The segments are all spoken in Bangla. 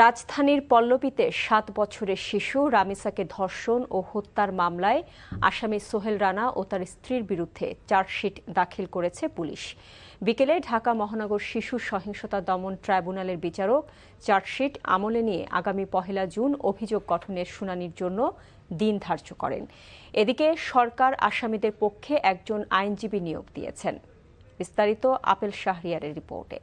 রাজধানীর পল্লবীতে ৭ বছরের শিশু রামিসাকে ধর্ষণ ও হত্যার মামলায় আসামি সোহেল রানা ও তার স্ত্রীর বিরুদ্ধে চার্জশিট দাখিল করেছে পুলিশ। বিকেলে ঢাকা মহানগর শিশু সহিংসতা দমন ট্রাইব্যুনালের বিচারক চার্জশিট আমলে নিয়ে আগামী ১ জুন অভিযোগ গঠনের শুনানির জন্য দিন ধার্য করেন। এদিকে সরকার আসামিদের পক্ষে একজন আইনজীবী নিয়োগ দিয়েছেন। বিস্তারিত আপেল শাহরিয়ারের রিপোর্টে।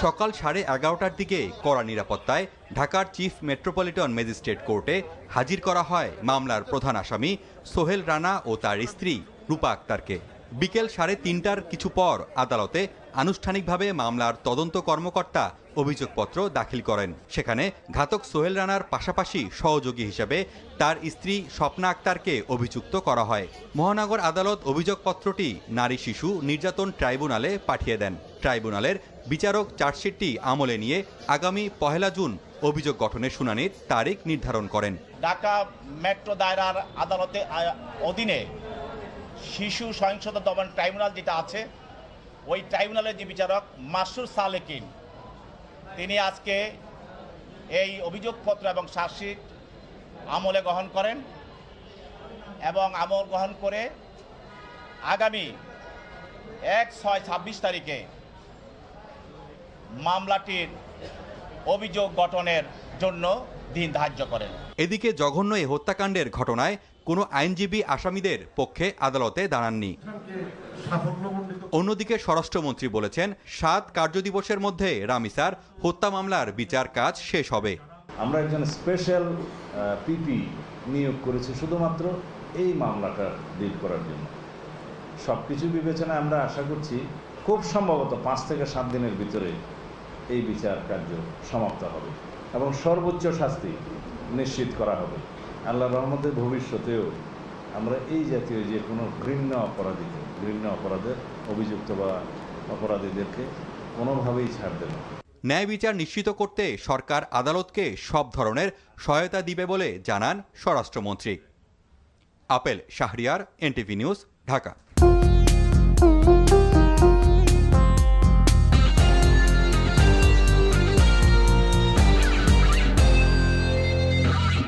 সকাল 11:30টার দিকে কড়া নিরাপত্তায় ঢাকার চিফ মেট্রোপলিটন ম্যাজিস্ট্রেট কোর্টে হাজির করা হয় মামলার প্রধান আসামি সোহেল রানা ও তার স্ত্রী রূপা আক্তারকে। বিকেল 3:30টার কিছু পর আদালতে আনুষ্ঠানিকভাবে মামলার তদন্ত কর্মকর্তা অভিযোগপত্র দাখিল করেন। সেখানে ঘাতক সোহেল রানার পাশাপাশি সহযোগী হিসেবে তার স্ত্রী স্বপ্না আক্তারকে অভিযুক্ত করা হয়। মহানগর আদালত অভিযোগপত্রটি নারী শিশু নির্যাতন ট্রাইব্যুনালে পাঠিয়ে দেন। ট্রাইব্যুনালের বিচারক চার্জশিটটি আমলে নিয়ে আগামী 1 জুন অভিযোগ গঠনের শুনানির তারিখ নির্ধারণ করেন। ঢাকা মেট্রো দায়রার আদালতে অধীনে শিশু সহিংসতা দমন ট্রাইব্যুনাল যেটা আছে, ওই ট্রাইব্যুনালের যে বিচারক মাসুর সালেকিন, তিনি আজকে এই অভিযোগপত্র এবং চার্জশিট আমলে গ্রহণ করেন এবং আমল গ্রহণ করে আগামী 1/6/26 তারিখে মামলাটির অভিযোগ গঠনের জন্য দিন ধার্য করেন। এদিকে জঘন্য এই হত্যাকাণ্ডের ঘটনায় কোনো আইনজীবী আসামিদের পক্ষে আদালতে দাঁড়াননি। অন্যদিকে স্বরাষ্ট্রমন্ত্রী বলেছেন 7 কার্যদিবসের মধ্যে রামিসার হত্যা মামলার বিচার কাজ শেষ হবে। আমরা একজন স্পেশাল পিপি নিয়োগ করেছি শুধুমাত্র এই মামলাটা ডিল করার জন্য। সবকিছু বিবেচনায় আমরা আশা করছি খুব সম্ভবত 5 থেকে 7 দিনের ভিতরে এই বিচার কার্য সমাপ্ত হবে এবং সর্বোচ্চ শাস্তি নিশ্চিত করা হবে। আল্লাহর রহমতে ভবিষ্যতেও আমরা এই জাতীয় যে কোনো ঘৃণ্য অপরাধের অভিযুক্ত বা অপরাধীদেরকে কোনোভাবেই ছাড় দেব না। ন্যায় বিচার নিশ্চিত করতে সরকার আদালতকে সব ধরনের সহায়তা দিবে বলে জানান স্বরাষ্ট্রমন্ত্রী। Apple Shahriar, NTV news, Dhaka.